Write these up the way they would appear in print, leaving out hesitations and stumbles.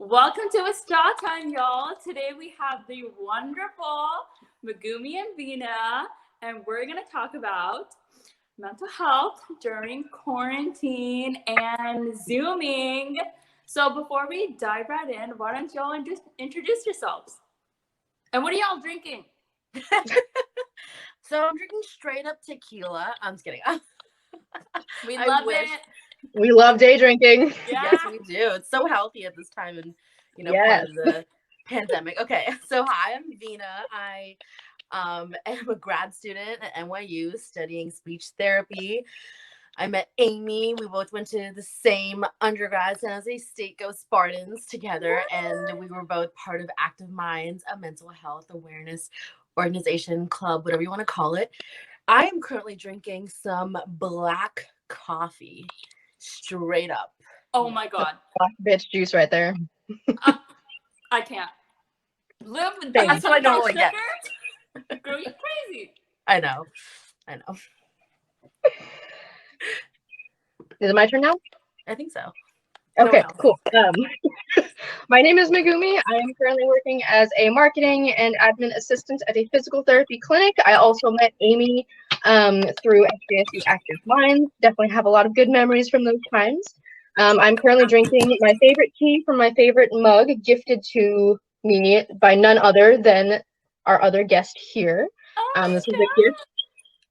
Welcome to A Straw Time, y'all. Today we have the wonderful Megumi and Veena, and we're going to talk about mental health during quarantine and Zooming. So before we dive right in, why don't y'all introduce yourselves? And what are y'all drinking? So I'm drinking straight up tequila. I'm just kidding. We love it. We love day drinking. Yeah. Yes, we do. It's so healthy at this time and part of the pandemic. Okay, so hi, I'm Veena. I am a grad student at NYU studying speech therapy. I met Amy. We both went to the same undergrad, San Jose State Go Spartans together, and we were both part of Active Minds, a mental health awareness organization, club, whatever you want to call it. I am currently drinking some black coffee, straight up. Oh my God. Black bitch juice right there. I can't. Live with That's what I normally get. Girl, you crazy. I know. Is it my turn now? I think so. Okay, cool. My name is Megumi. I am currently working as a marketing and admin assistant at a physical therapy clinic. I also met Amy through SJSU Active Minds. Definitely have a lot of good memories from those times. I'm currently drinking my favorite tea from my favorite mug, gifted to me by none other than our other guest here. This was a gift.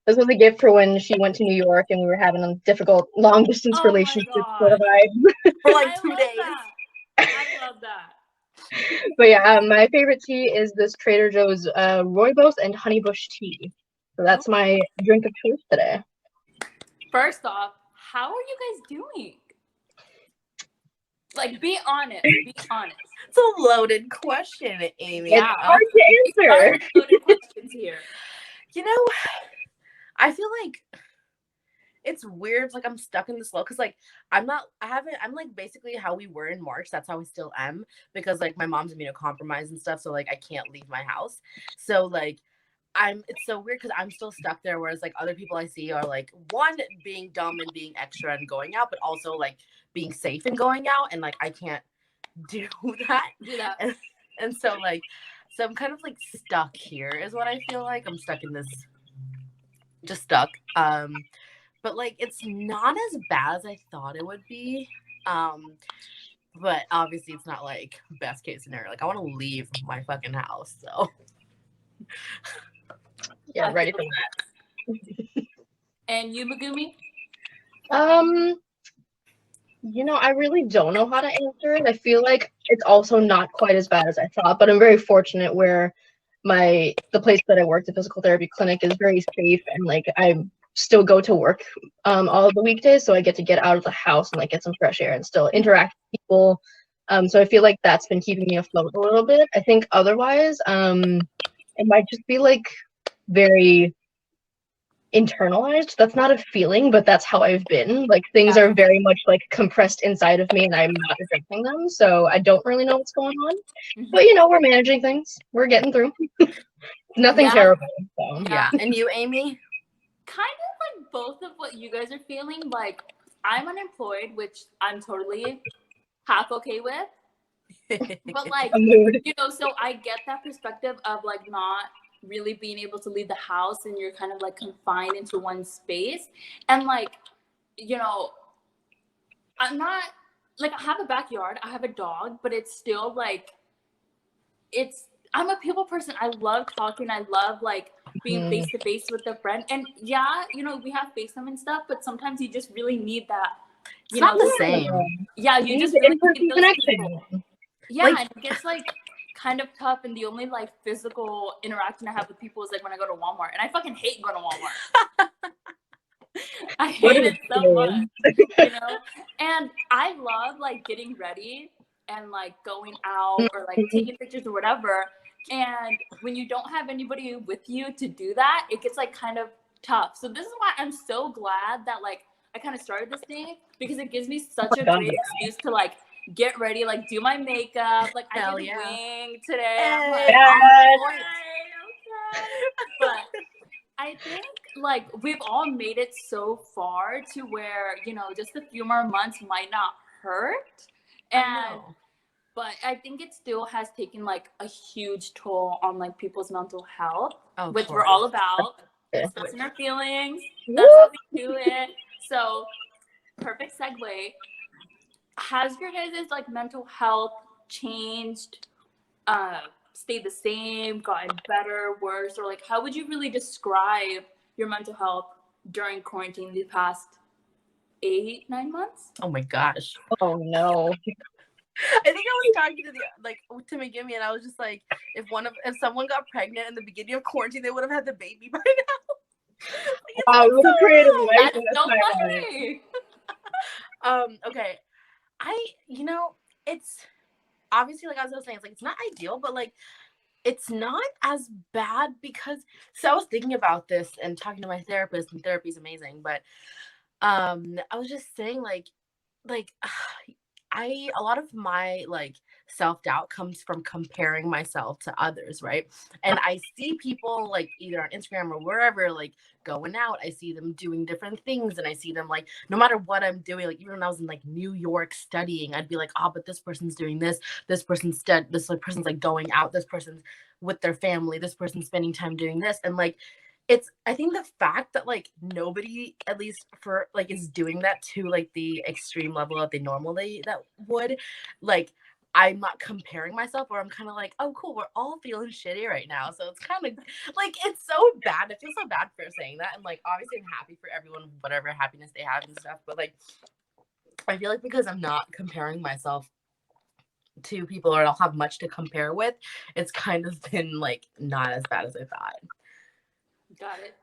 This was a gift for when she went to New York and we were having a difficult long-distance relationship for like 2 days. I love that. But yeah, my favorite tea is this Trader Joe's Rooibos and Honeybush tea. So that's my drink of choice today. First off, how are you guys doing? Like, be honest. Be honest. It's a loaded question, Amy. It's hard to answer. Loaded questions here. I feel like it's weird. Like I'm stuck in this low because I'm like basically how we were in March. That's how I still am because like my mom's immunocompromised and stuff. So like I can't leave my house. So like it's so weird because I'm still stuck there. Whereas like other people I see are like one being dumb and being extra and going out, but also like being safe and going out. And like I can't do that. And so I'm kind of like stuck here is what I feel like. I'm stuck in this. Just stuck. But like it's not as bad as I thought it would be. But obviously it's not like best case scenario. Like I want to leave my fucking house. So yeah, ready for that. And you, Megumi? I really don't know how to answer it. I feel like it's also not quite as bad as I thought, but I'm very fortunate where the place that I work, the physical therapy clinic, is very safe, and like I still go to work all the weekdays, so I get to get out of the house and like get some fresh air and still interact with people. So I feel like that's been keeping me afloat a little bit. I think otherwise, it might just be like very internalized. That's not a feeling, but that's how I've been. Like things are very much like compressed inside of me and I'm not addressing them, so I don't really know what's going on. But we're managing things, we're getting through. Nothing terrible. So. Yeah. And you, Amy? Kind of like both of what you guys are feeling. Like I'm unemployed, which I'm totally half okay with. But like so I get that perspective of like not really being able to leave the house and you're kind of like confined into one space. And like, I'm not like, I have a backyard, I have a dog, but it's still like, I'm a people person. I love talking. I love like being face to face with a friend. And we have FaceTime and stuff, but sometimes you just really need that. It's not the same. Yeah, you just really need those people. Yeah, and it gets like kind of tough, and the only like physical interaction I have with people is like when I go to Walmart, and I fucking hate going to Walmart. I hate it so much, And I love like getting ready and like going out or like taking pictures or whatever. And when you don't have anybody with you to do that, it gets like kind of tough. So this is why I'm so glad that like I kind of started this thing, because it gives me such a great excuse to like get ready, like do my makeup, like I did wing today. I'm like, okay. But I think like we've all made it so far to where just a few more months might not hurt, and but I think it still has taken like a huge toll on like people's mental health, which we're all about. Expressing our feelings. That's how we do it. So, perfect segue. Has your guys' like mental health changed, stayed the same, gotten better, worse, or like how would you really describe your mental health during quarantine the past 8-9 months? Oh my gosh. Oh no. I think I was talking to megumi, and I was just like, if someone got pregnant in the beginning of quarantine, they would have had the baby by now. Wow, we would have created life. That's so funny. Okay. It's obviously, like as I was saying, it's like it's not ideal, but like it's not as bad because I was thinking about this and talking to my therapist, and therapy is amazing, but I was just saying like a lot of my like self-doubt comes from comparing myself to others, right? And I see people like either on Instagram or wherever like going out, I see them doing different things, and I see them like no matter what I'm doing, like even when I was in like New York studying, I'd be like, oh, but this person's doing this person's person's like going out, this person's with their family, this person's spending time doing this, and like I think the fact that like nobody, at least for like, is doing that to like the extreme level that they normally that would, like I'm not comparing myself, or I'm kind of like, oh cool, we're all feeling shitty right now, so it's kind of like it's so bad. I feel so bad for saying that, and like obviously I'm happy for everyone, whatever happiness they have and stuff, but like I feel like because I'm not comparing myself to people, or I don't have much to compare with, it's kind of been like not as bad as I thought. Got it.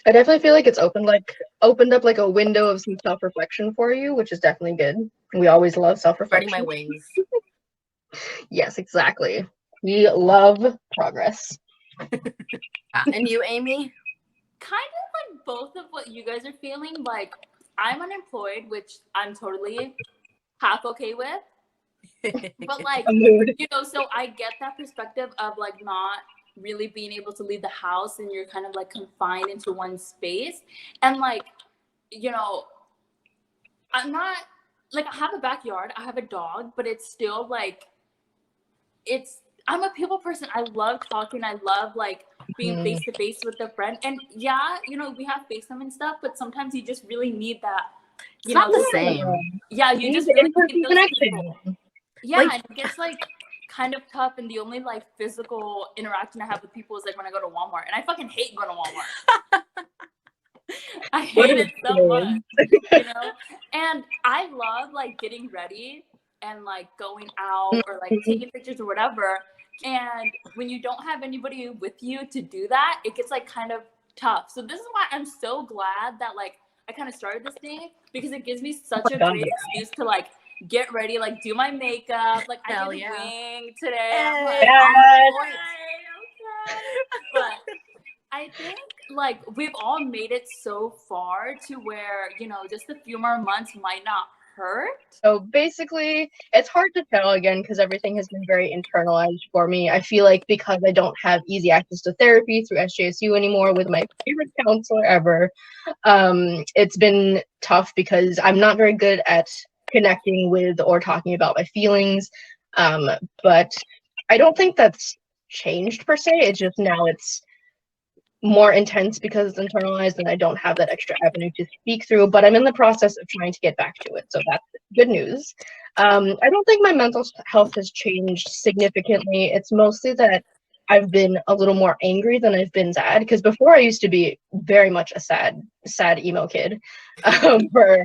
I definitely feel like it's opened up like a window of some self-reflection for you, which is definitely good. We always love self-reflection. Spreading my wings. Yes, exactly. We love progress. And you, Amy? Kind of like both of what you guys are feeling. Like I'm unemployed, which I'm totally half okay with. But like, so I get that perspective of like not really being able to leave the house, and you're kind of like confined into one space. And like, I'm not like, I have a backyard, I have a dog, but it's still like, I'm a people person. I love talking. I love like being face to face with a friend. And yeah, we have FaceTime and stuff, but sometimes you just really need that. It's not the same. Yeah, you just really need those connection. Yeah, like, and it gets like kind of tough, and the only like physical interaction I have with people is like when I go to Walmart, and I fucking hate going to Walmart. I hate it so much, And I love like getting ready and like going out or like taking pictures or whatever. And when you don't have anybody with you to do that, it gets like kind of tough. So this is why I'm so glad that like I kind of started this thing, because it gives me such a great excuse to like get ready, like do my makeup. Like I did a wing today. I'm like, okay. But I think like we've all made it so far to where, just a few more months might not hurt. So basically, it's hard to tell again because everything has been very internalized for me. I feel like because I don't have easy access to therapy through SJSU anymore with my favorite counselor ever, it's been tough because I'm not very good at connecting with or talking about my feelings. But I don't think that's changed per se. It's just now it's more intense because it's internalized and I don't have that extra avenue to speak through, but I'm in the process of trying to get back to it. So that's good news. I don't think my mental health has changed significantly. It's mostly that I've been a little more angry than I've been sad, because before I used to be very much a sad emo kid for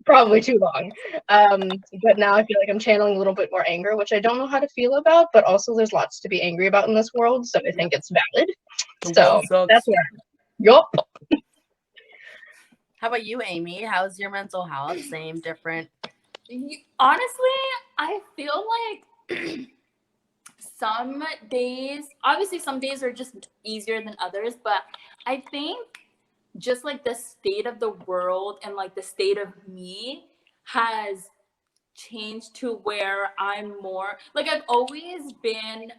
probably too long. But now I feel like I'm channeling a little bit more anger, which I don't know how to feel about, but also there's lots to be angry about in this world, so I think it's valid. So that's where yup. How about you, Amy? How's your mental health? Same, different? Honestly, I feel like some days are just easier than others, but I think just like the state of the world and like the state of me has changed to where I'm more like, I've always been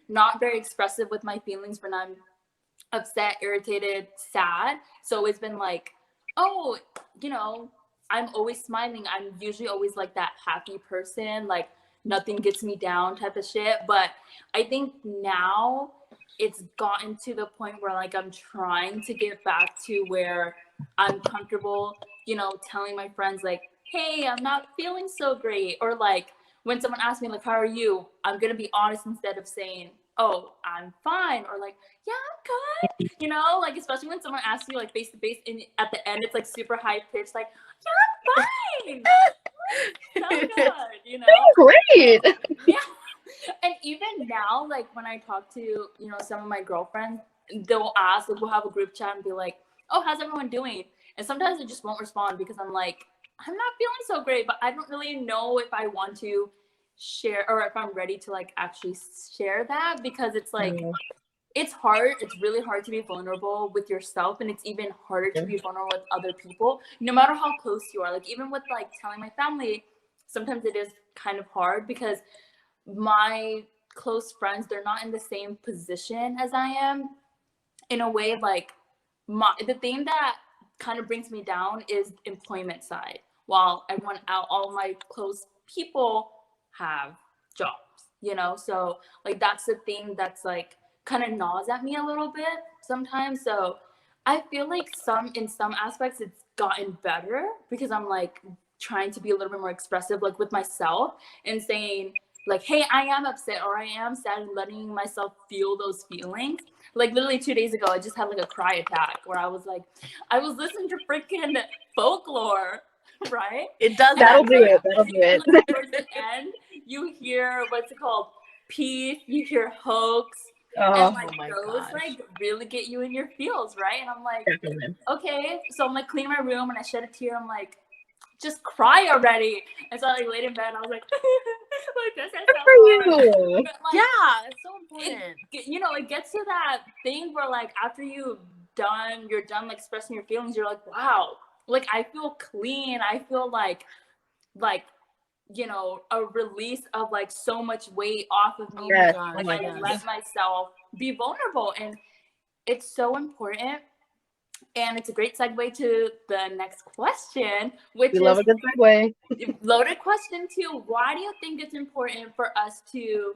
not very expressive with my feelings when I'm upset, irritated, sad. So it's been like, oh, I'm always smiling. I'm usually always like that happy person. Like nothing gets me down type of shit. But I think now it's gotten to the point where like I'm trying to get back to where I'm comfortable, you know, telling my friends like, hey, I'm not feeling so great. Or like when someone asks me like, how are you? I'm gonna be honest instead of saying, oh, I'm fine, or like, yeah, I'm good. You know, like especially when someone asks you like face to face, and at the end it's like super high pitched, like, yeah, I'm fine. So good, you know. Great. Yeah. And even now, like when I talk to, you know, some of my girlfriends, they'll ask, like we'll have a group chat and be like, oh, how's everyone doing? And sometimes I just won't respond because I'm like, I'm not feeling so great, but I don't really know if I want to share or if I'm ready to like actually share that, because it's like it's hard. It's really hard to be vulnerable with yourself, and it's even harder to be vulnerable with other people, no matter how close you are. Like even with like telling my family, sometimes it is kind of hard because my close friends, they're not in the same position as I am. In a way, like the thing that kind of brings me down is employment side. While everyone out, all my close people have jobs, you know. So like that's the thing that's like kind of gnaws at me a little bit sometimes. So I feel like in some aspects it's gotten better because I'm like trying to be a little bit more expressive, like with myself, and saying like, hey, I am upset or I am sad, and letting myself feel those feelings. Like literally 2 days ago, I just had like a cry attack where I was like, I was listening to freaking folklore, right? It does. That'll do it. That'll do it. Like, towards the end, you hear what's it called? Peace. You hear hoax. And like those like really get you in your feels, right? And I'm like, okay. So I'm like cleaning my room and I shed a tear. I'm like, just cry already. And so I like laid in bed and I was like, like this is so hard. But, like, yeah, it's so important. You know, it gets to that thing where like after you're done like expressing your feelings, you're like, wow, like I feel clean. I feel like you know, a release of like so much weight off of me. Yes. Like I let myself be vulnerable, and it's so important. And it's a great segue to the next question, which is love a good segue. Loaded question too. Why do you think it's important for us to,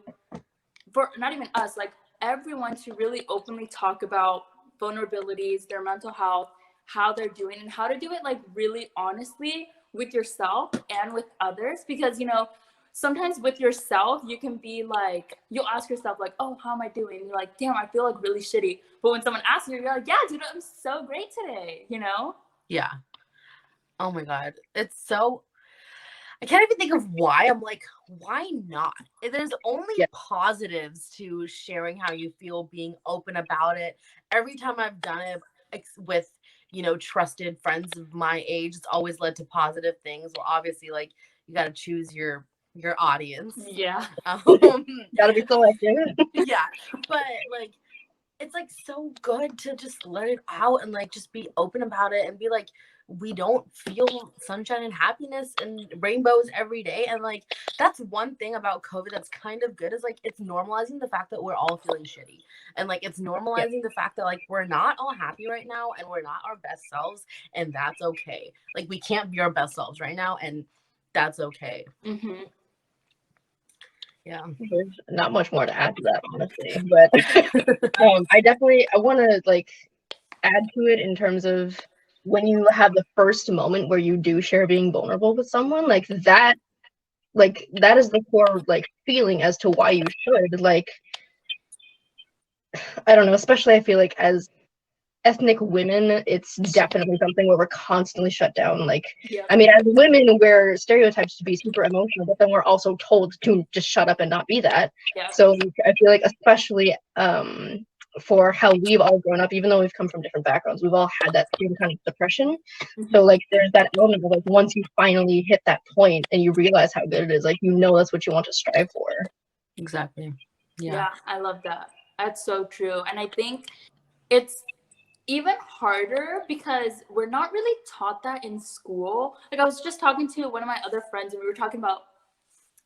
for not even us, like everyone to really openly talk about vulnerabilities, their mental health, how they're doing, and how to do it like really honestly with yourself and with others? Because, you know, sometimes with yourself, you can be like, you'll ask yourself like, oh, how am I doing? And you're like, damn, I feel like really shitty. But when someone asks you, you're like, yeah, dude, I'm so great today, you know? Yeah. Oh my God. It's so, I can't even think of why. I'm like, why not? There's only positives to sharing how you feel, being open about it. Every time I've done it with, you know, trusted friends of my age, it's always led to positive things. Well, obviously, like, you got to choose your audience. Yeah. Gotta be selective. Yeah. But like, it's like so good to just let it out and like just be open about it and be like, we don't feel sunshine and happiness and rainbows every day. And like that's one thing about COVID that's kind of good, is like it's normalizing the fact that we're all feeling shitty, and like it's normalizing the fact that like we're not all happy right now and we're not our best selves, and that's okay. Like we can't be our best selves right now, and that's okay. Mm-hmm. Yeah, there's not much more to add to that, honestly, but I want to like add to it in terms of when you have the first moment where you do share being vulnerable with someone, like that is the core like feeling as to why you should. Like, I don't know, especially I feel like as ethnic women, it's definitely something where we're constantly shut down. Like, I mean, as women, we're stereotyped to be super emotional, but then we're also told to just shut up and not be that. So I feel like especially for how we've all grown up, even though we've come from different backgrounds, we've all had that same kind of depression. So like there's that element of like once you finally hit that point and you realize how good it is, like, you know, that's what you want to strive for. Exactly. Yeah, I love that. That's so true. And I think it's even harder because we're not really taught that in school. Like I was just talking to one of my other friends and we were talking about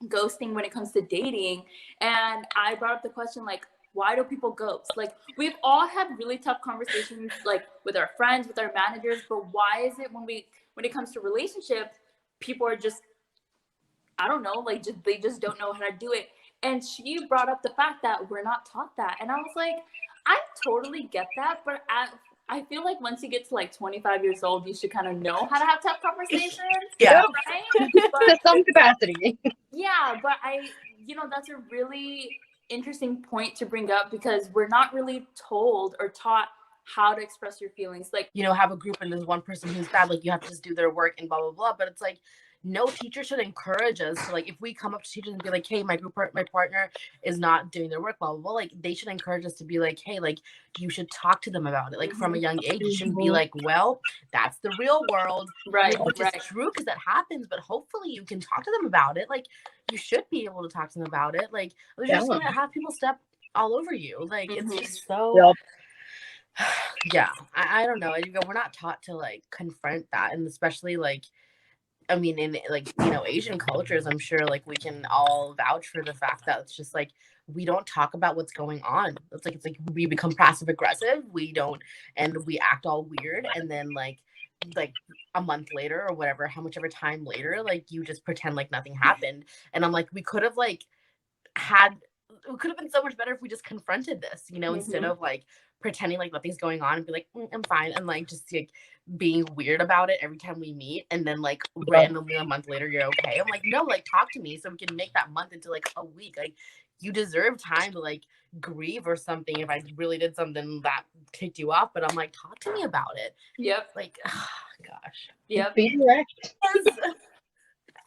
ghosting when it comes to dating, and I brought up the question like, why do people ghost? Like we've all had really tough conversations like with our friends, with our managers, but why is it when it comes to relationships, people are just I don't know, like they just don't know how to do it. And she brought up the fact that we're not taught that. And I was like, I totally get that, but I feel like once you get to like 25 years old, you should kind of know how to have tough conversations. Yeah. Right? To some capacity. Yeah, but that's a really interesting point to bring up because we're not really told or taught how to express your feelings. Like, have a group and there's one person who's bad, like you have to just do their work and blah, blah, blah. But it's like, no teacher should encourage us to, like, if we come up to teachers and be like, hey, my partner is not doing their work, blah, blah, blah, like they should encourage us to be like, hey, like you should talk to them about it. Like from a young age, you shouldn't be like, well, that's the real world. right, which is true because that happens, but hopefully you can talk to them about it. Like you should be able to talk to them about it. Like you're just gonna have people step all over you. Like it's just so yeah, I don't know. We're not taught to like confront that, and especially like, I mean, in like, Asian cultures, I'm sure like we can all vouch for the fact that it's just like we don't talk about what's going on. It's like we become passive aggressive. We don't, and we act all weird, and then like a month later or whatever, how much ever time later, like you just pretend like nothing happened. And I'm like, we could have been so much better if we just confronted this, instead of like pretending like nothing's going on and be like, I'm fine, and like just like being weird about it every time we meet, and then like randomly a month later you're okay. I'm like, no, like talk to me so we can make that month into like a week. Like you deserve time to like grieve or something if I really did something that ticked you off, but I'm like, talk to me about it. Yep. Like, oh, gosh. Yep. Be direct.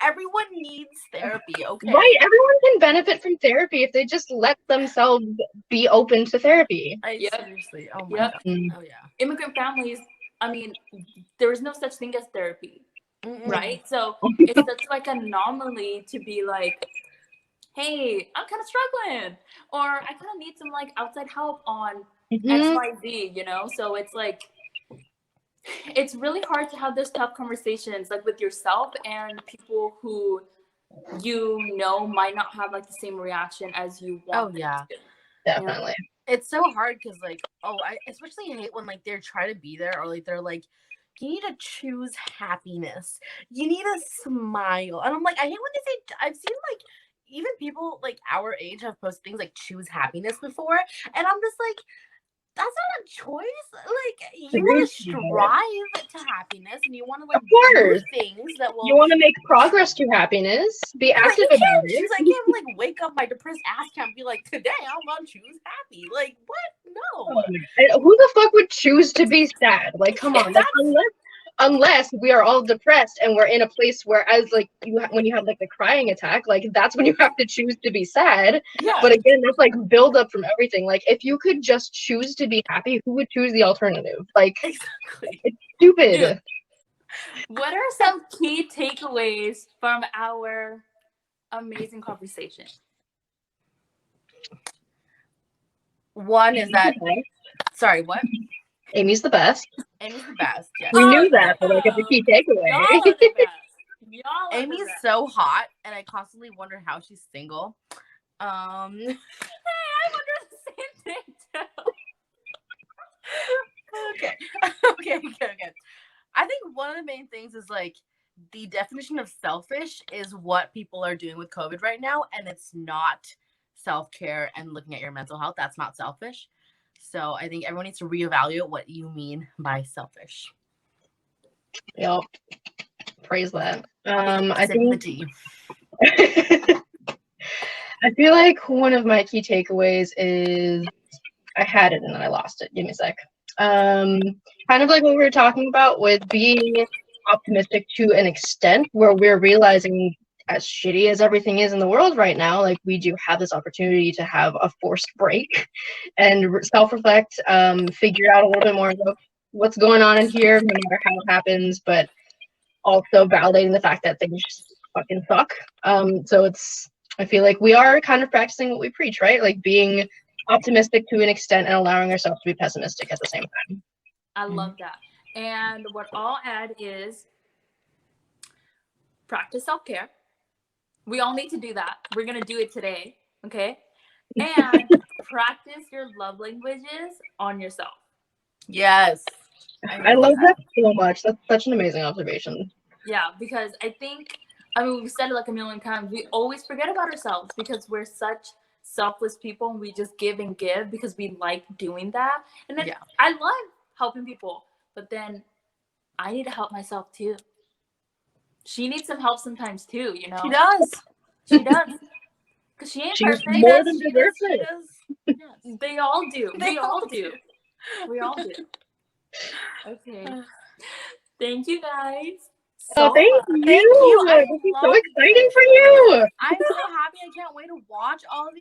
Everyone needs therapy, okay? Right, everyone can benefit from therapy if they just let themselves be open to therapy. Seriously, oh my God. Oh yeah. Immigrant families, I mean, there is no such thing as therapy, right? So it's such like an anomaly to be like, hey, I'm kind of struggling, or I kind of need some like outside help on XYZ, So it's like, it's really hard to have those tough conversations like with yourself and people who might not have like the same reaction as you want. Oh yeah, definitely. It's so hard because like, I especially hate when like they're trying to be there, or like they're like, you need to choose happiness, you need to smile, and I'm like, I hate when they say. I've seen like even people like our age have posted things like choose happiness before, and I'm just like, that's not a choice. Like you want to strive to happiness, and you want to like do things that will. You want to make progress to happiness. Be active about it. I can't like wake up my depressed ass can't be like, today I'm gonna choose happy. Like what? No. Who the fuck would choose to be sad? Like, come on. Like, unless we are all depressed and we're in a place where, as like when you have like the crying attack, like that's when you have to choose to be sad. Yeah. But again, that's like build up from everything. Like if you could just choose to be happy, who would choose the alternative? Like exactly. It's stupid. Dude, what are some key takeaways from our amazing conversation? One is that sorry, what? Amy's the best. Amy's the best. Yes. We knew that, but like it's a key takeaway. Y'all are the best. Amy's so hot, and I constantly wonder how she's single. Hey, I wonder the same thing too. Okay. I think one of the main things is like the definition of selfish is what people are doing with COVID right now, and it's not self-care and looking at your mental health. That's not selfish. So I think everyone needs to reevaluate what you mean by selfish. Yep. Praise that. I think I feel like one of my key takeaways is I had it and then I lost it. Give me a sec. Kind of like what we were talking about with being optimistic to an extent where we're realizing as shitty as everything is in the world right now, like we do have this opportunity to have a forced break and self-reflect, figure out a little bit more about what's going on in here, no matter how it happens, but also validating the fact that things just fucking suck. So I feel like we are kind of practicing what we preach, right? Like being optimistic to an extent and allowing ourselves to be pessimistic at the same time. I love that. And what I'll add is practice self-care. We all need to do that. We're going to do it today, okay? And practice your love languages on yourself. Yes. I love that so much. That's such an amazing observation. Yeah, because I think I mean, we've said it like a million times. We always forget about ourselves because we're such selfless people and we just give and give because we like doing that. And then I love helping people, but then I need to help myself too. She needs some help sometimes too, you know? She does. She does. Because she ain't She's perfect. more than deserves it. Yes. They all do. We all do. We all do. Okay. Thank you guys. So thank you. Thank you. This is so exciting for you. I'm so happy. I can't wait to watch all of these.